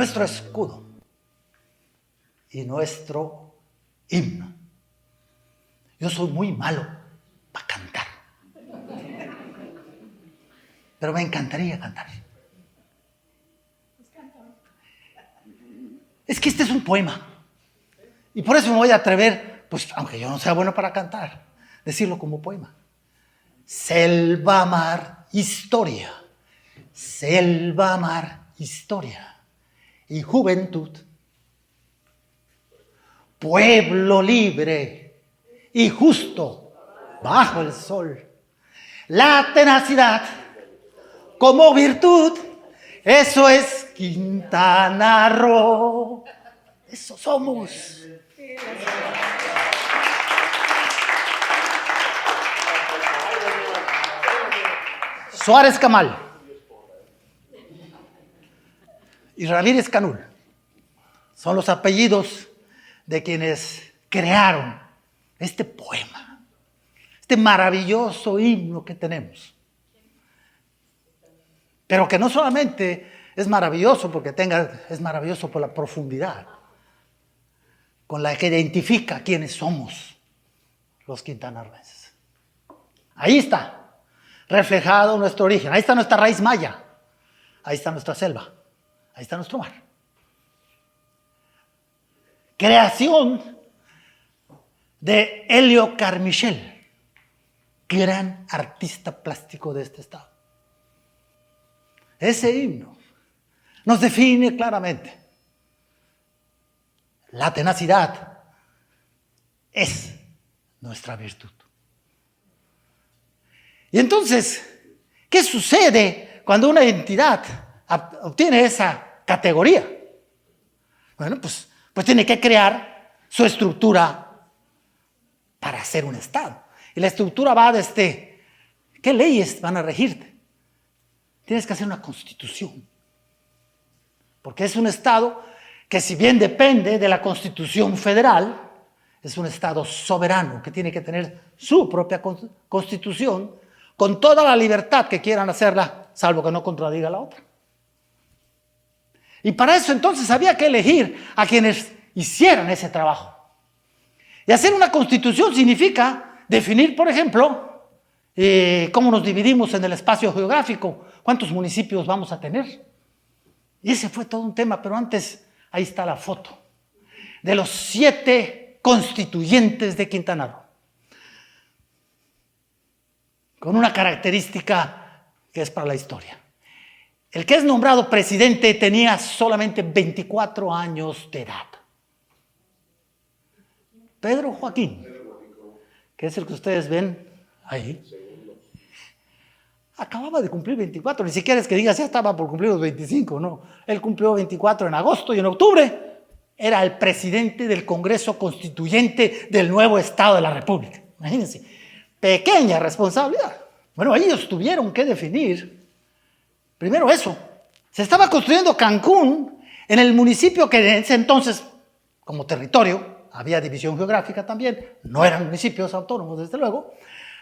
nuestro escudo y nuestro himno. Yo soy muy malo para cantar, pero me encantaría cantar. Es que este es un poema y por eso me voy a atrever, pues aunque yo no sea bueno para cantar, decirlo como poema. Selva, mar, historia. Selva, mar, historia y juventud. Pueblo libre y justo bajo el sol. La tenacidad como virtud, eso es Quintana Roo. Eso somos. Suárez Camal y Ramírez Canul son los apellidos de quienes crearon este poema, este maravilloso himno que tenemos. Pero que no solamente es maravilloso porque es maravilloso por la profundidad con la que identifica quiénes somos los quintanarroenses. Ahí está reflejado nuestro origen, ahí está nuestra raíz maya, ahí está nuestra selva, ahí está nuestro mar. Creación de Helio Carmichael, gran artista plástico de este estado. Ese himno nos define claramente. La tenacidad es nuestra virtud. Y entonces, ¿qué sucede cuando una entidad obtiene esa categoría? Bueno, pues tiene que crear su estructura para ser un Estado. Y la estructura va desde, ¿qué leyes van a regirte? Tienes que hacer una constitución. Porque es un Estado que, si bien depende de la Constitución federal, es un Estado soberano que tiene que tener su propia constitución con toda la libertad que quieran hacerla, salvo que no contradiga la otra. Y para eso entonces había que elegir a quienes hicieran ese trabajo. Y hacer una constitución significa definir, por ejemplo, cómo nos dividimos en el espacio geográfico, cuántos municipios vamos a tener. Y ese fue todo un tema, pero antes, ahí está la foto de los 7 constituyentes de Quintana Roo, con una característica que es para la historia. El que es nombrado presidente tenía solamente 24 años de edad. Pedro Joaquín, que es el que ustedes ven ahí, acababa de cumplir 24, ni siquiera es que digas ya estaba por cumplir los 25, no. Él cumplió 24 en agosto y en octubre era el presidente del Congreso Constituyente del nuevo Estado de la República. Imagínense, pequeña responsabilidad. Bueno, ellos tuvieron que definir, primero eso, se estaba construyendo Cancún en el municipio que en ese entonces, como territorio, había división geográfica también, no eran municipios autónomos desde luego,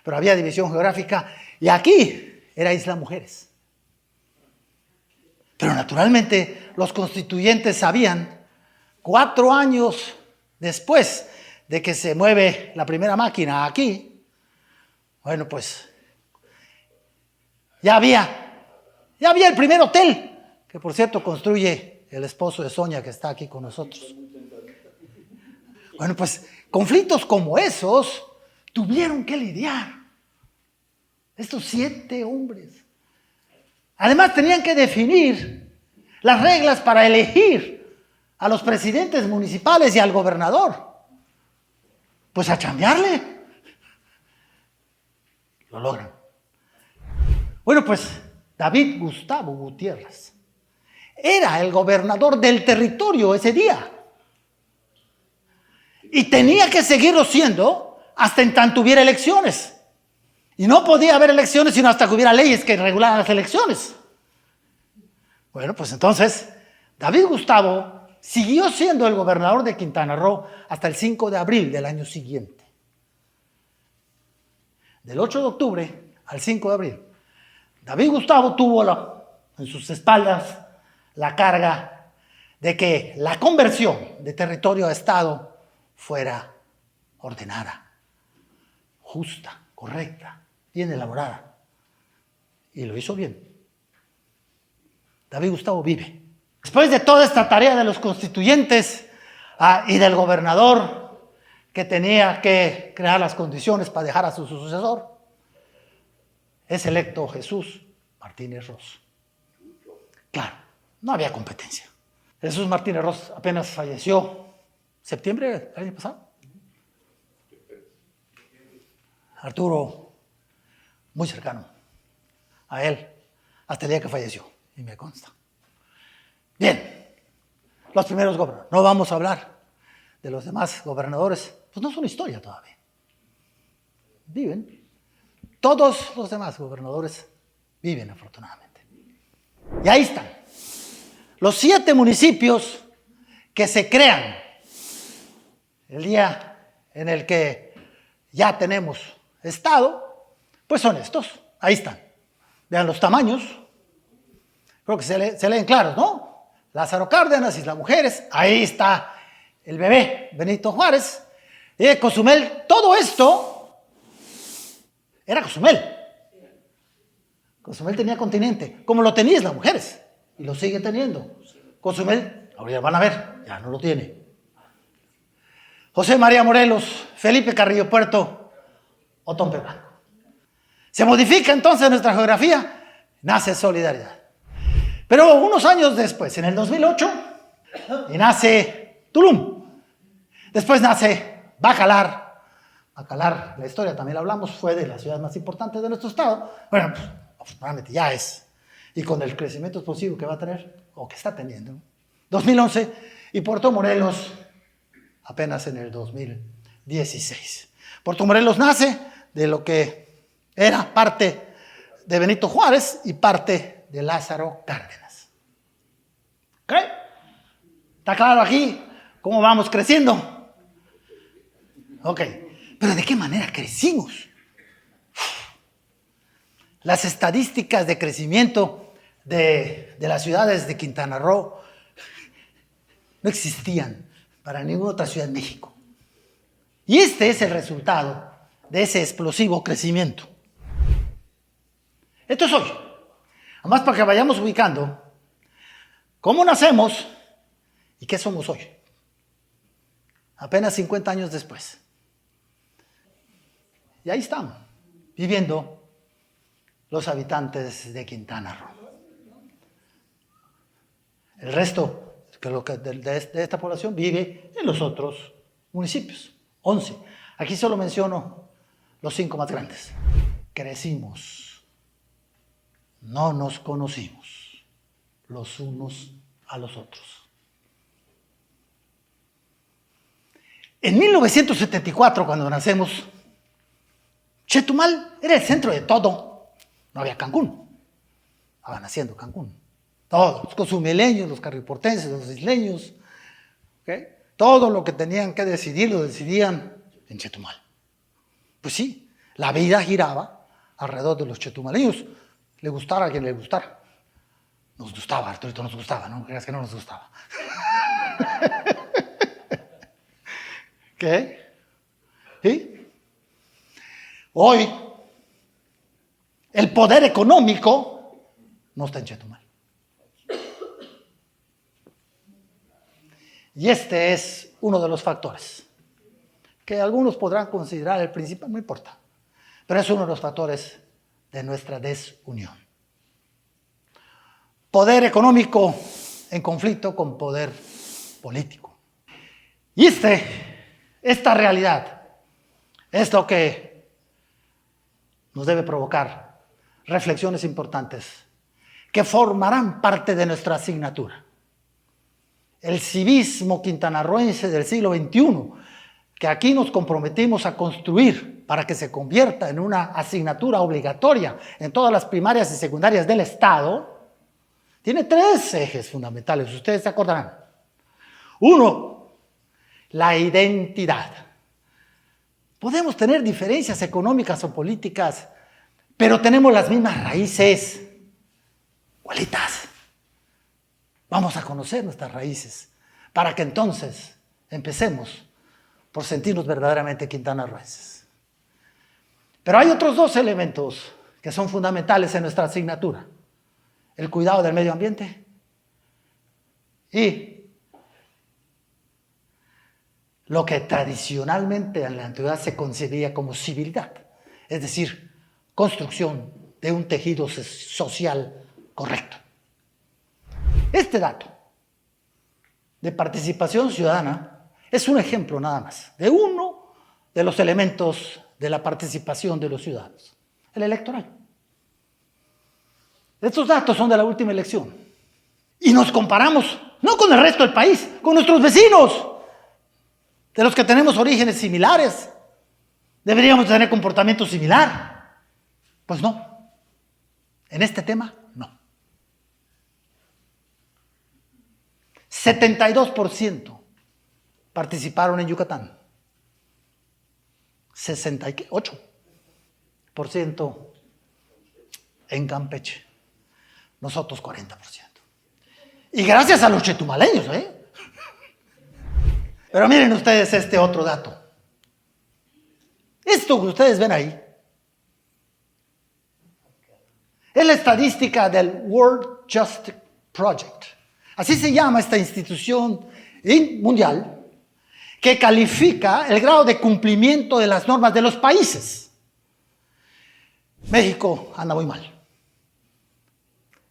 pero había división geográfica, y aquí era Isla Mujeres. Pero naturalmente los constituyentes sabían, 4 años después de que se mueve la primera máquina aquí, bueno, pues ya había el primer hotel, que por cierto construye el esposo de Sonia, que está aquí con nosotros. Bueno, pues conflictos como esos tuvieron que lidiar estos 7 hombres. Además tenían que definir las reglas para elegir a los presidentes municipales y al gobernador. Pues a chambearle. Lo logran. Bueno, pues David Gustavo Gutiérrez era el gobernador del territorio ese día. Y tenía que seguirlo siendo hasta en tanto hubiera elecciones. Y no podía haber elecciones sino hasta que hubiera leyes que regularan las elecciones. Bueno, pues entonces David Gustavo siguió siendo el gobernador de Quintana Roo hasta el 5 de abril del año siguiente. Del 8 de octubre al 5 de abril. David Gustavo tuvo en sus espaldas la carga de que la conversión de territorio a Estado fuera ordenada, justa, correcta, bien elaborada. Y lo hizo bien. David Gustavo vive. Después de toda esta tarea de los constituyentes y del gobernador que tenía que crear las condiciones para dejar a su sucesor, es electo Jesús Martínez Ros. Claro, no había competencia. Jesús Martínez Ros apenas falleció septiembre del año pasado. Arturo, muy cercano a él, hasta el día que falleció, y me consta. Bien, los primeros gobernadores. No vamos a hablar de los demás gobernadores, pues no son historia todavía. Viven. Todos los demás gobernadores viven, afortunadamente. Y ahí están. Los 7 municipios que se crean el día en el que ya tenemos Estado, pues son estos. Ahí están. Vean los tamaños. Creo que se leen claros, ¿no? Lázaro Cárdenas, Isla Mujeres. Ahí está el bebé Benito Juárez. Cozumel. Todo esto era Cozumel. Cozumel tenía continente, como lo tenía Isla Mujeres. Y lo sigue teniendo. Cozumel, ahora van a ver, ya no lo tiene. José María Morelos, Felipe Carrillo Puerto, Otompe Blanco. Se modifica entonces nuestra geografía, nace Solidaridad. Pero unos años después, en el 2008, y nace Tulum. Después nace Bacalar. Bacalar, la historia también la hablamos, fue de las ciudades más importantes de nuestro estado. Bueno, pues afortunadamente ya es. Y con el crecimiento explosivo que va a tener, o que está teniendo, 2011, y Puerto Morelos apenas en el 2016. Puerto Morelos nace de lo que era parte de Benito Juárez y parte de Lázaro Cárdenas. ¿Ok? ¿Está claro aquí cómo vamos creciendo? Ok. Pero ¿de qué manera crecimos? Las estadísticas de crecimiento de las ciudades de Quintana Roo no existían para ninguna otra ciudad de México. Y este es el resultado de ese explosivo crecimiento. Esto es hoy. Además, para que vayamos ubicando cómo nacemos y qué somos hoy. Apenas 50 años después. Y ahí están, viviendo los habitantes de Quintana Roo. El resto de esta población vive en los otros municipios, 11. Aquí solo menciono los 5 más grandes. Crecimos, no nos conocimos los unos a los otros. En 1974, cuando nacemos, Chetumal era el centro de todo. No había Cancún. Estaban haciendo Cancún. Todos, los cozumeleños, los carrioportenses, los isleños, ¿okay? Todo lo que tenían que decidir lo decidían en Chetumal. Pues sí, la vida giraba alrededor de los chetumaleños. Le gustara a quien le gustara. Nos gustaba, Arturito nos gustaba, no creas que no nos gustaba. ¿Qué? ¿Sí? Hoy, el poder económico no está en Chetumal. Y este es uno de los factores que algunos podrán considerar el principal, no importa, pero es uno de los factores de nuestra desunión. Poder económico en conflicto con poder político. Y esta realidad es lo que nos debe provocar reflexiones importantes que formarán parte de nuestra asignatura. El civismo quintanarroense del siglo XXI, que aquí nos comprometimos a construir para que se convierta en una asignatura obligatoria en todas las primarias y secundarias del Estado, tiene 3 ejes fundamentales, ustedes se acordarán. 1, la identidad. Podemos tener diferencias económicas o políticas, pero tenemos las mismas raíces, igualitas. Vamos a conocer nuestras raíces para que entonces empecemos por sentirnos verdaderamente quintanarroenses. Pero hay otros dos elementos que son fundamentales en nuestra asignatura: el cuidado del medio ambiente y lo que tradicionalmente en la antigüedad se concebía como civilidad, es decir, construcción de un tejido social correcto. Este dato de participación ciudadana es un ejemplo nada más de uno de los elementos de la participación de los ciudadanos, el electoral. Estos datos son de la última elección y nos comparamos no con el resto del país, con nuestros vecinos, de los que tenemos orígenes similares. Deberíamos tener comportamiento similar. Pues no, en este tema no. 72% participaron en Yucatán, 68% en Campeche, nosotros 40%. Y gracias a los chetumaleños, Pero miren ustedes este otro dato. Esto que ustedes ven ahí es la estadística del World Justice Project. Así se llama esta institución mundial que califica el grado de cumplimiento de las normas de los países. México anda muy mal.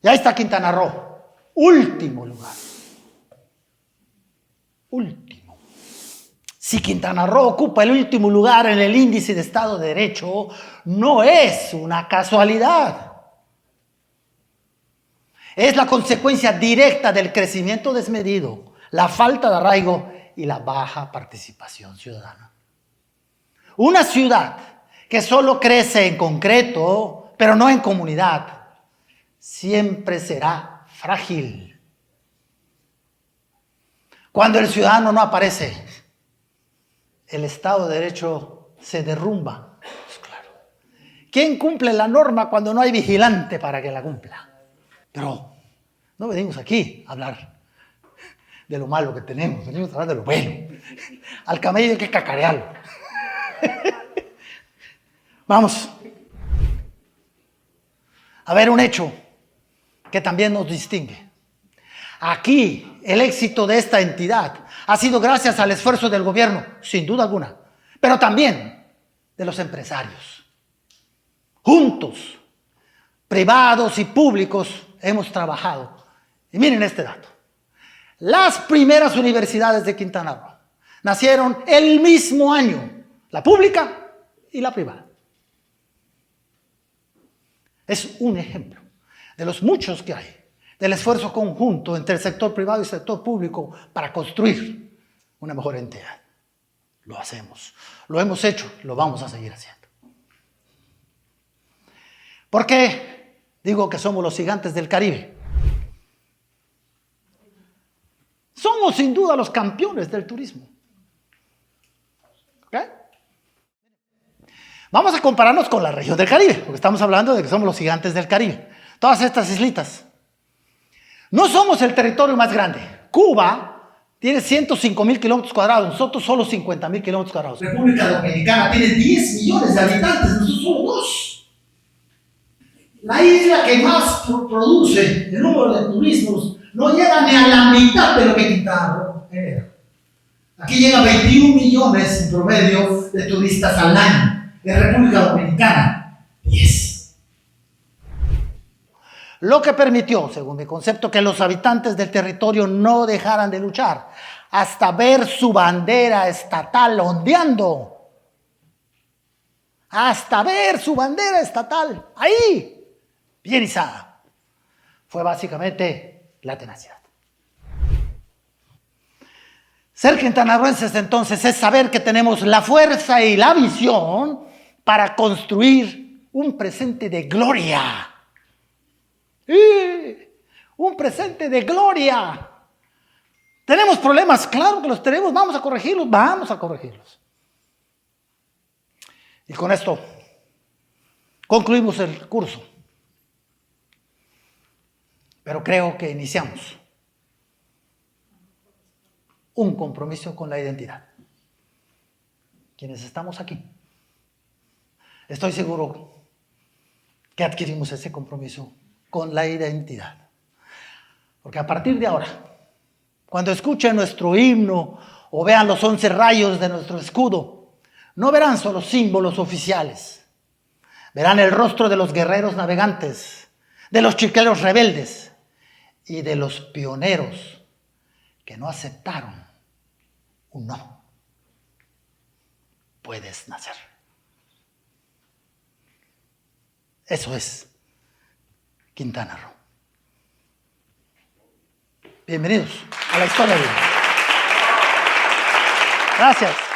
Y ahí está Quintana Roo, último lugar. Último. Si Quintana Roo ocupa el último lugar en el índice de Estado de Derecho, no es una casualidad. Es la consecuencia directa del crecimiento desmedido, la falta de arraigo y la baja participación ciudadana. Una ciudad que solo crece en concreto, pero no en comunidad, siempre será frágil. Cuando el ciudadano no aparece, el Estado de Derecho se derrumba. Pues claro. ¿Quién cumple la norma cuando no hay vigilante para que la cumpla? Pero no venimos aquí a hablar de lo malo que tenemos, venimos a hablar de lo bueno. Al camello hay que cacarearlo. Vamos a ver un hecho que también nos distingue. Aquí el éxito de esta entidad ha sido gracias al esfuerzo del gobierno, sin duda alguna, pero también de los empresarios. Juntos, privados y públicos, hemos trabajado. Y miren este dato. Las primeras universidades de Quintana Roo nacieron el mismo año, la pública y la privada. Es un ejemplo de los muchos que hay, del esfuerzo conjunto entre el sector privado y el sector público para construir una mejor entidad. Lo hacemos, lo hemos hecho, lo vamos a seguir haciendo. ¿Por qué digo que somos los gigantes del Caribe? Somos sin duda los campeones del turismo. ¿Ok? Vamos a compararnos con la región del Caribe, porque estamos hablando de que somos los gigantes del Caribe. Todas estas islitas. No somos el territorio más grande. Cuba tiene 105,000 kilómetros cuadrados, nosotros solo 50,000 kilómetros cuadrados. República Dominicana tiene 10 millones de habitantes, nosotros solo 2. La isla que más produce el número de turismos no llega ni a la mitad de lo que Quintana Roo genera. Aquí llegan 21 millones en promedio de turistas al año. En República Dominicana, 10. Lo que permitió, según mi concepto, que los habitantes del territorio no dejaran de luchar hasta ver su bandera estatal ondeando. Hasta ver su bandera estatal ahí, bien izada. Fue básicamente la tenacidad. Ser quintanarroenses entonces es saber que tenemos la fuerza y la visión para construir un presente de gloria. Un presente de gloria. ¿Tenemos problemas? Claro que los tenemos. Vamos a corregirlos. Y con esto concluimos el curso. Pero creo que iniciamos un compromiso con la identidad. Quienes estamos aquí, estoy seguro que adquirimos ese compromiso con la identidad. Porque a partir de ahora, cuando escuchen nuestro himno o vean los 11 rayos de nuestro escudo, no verán solo símbolos oficiales. Verán el rostro de los guerreros navegantes, de los chiqueros rebeldes y de los pioneros que no aceptaron un no. Puedes nacer. Eso es Quintana Roo. Bienvenidos a la historia de vida. Gracias.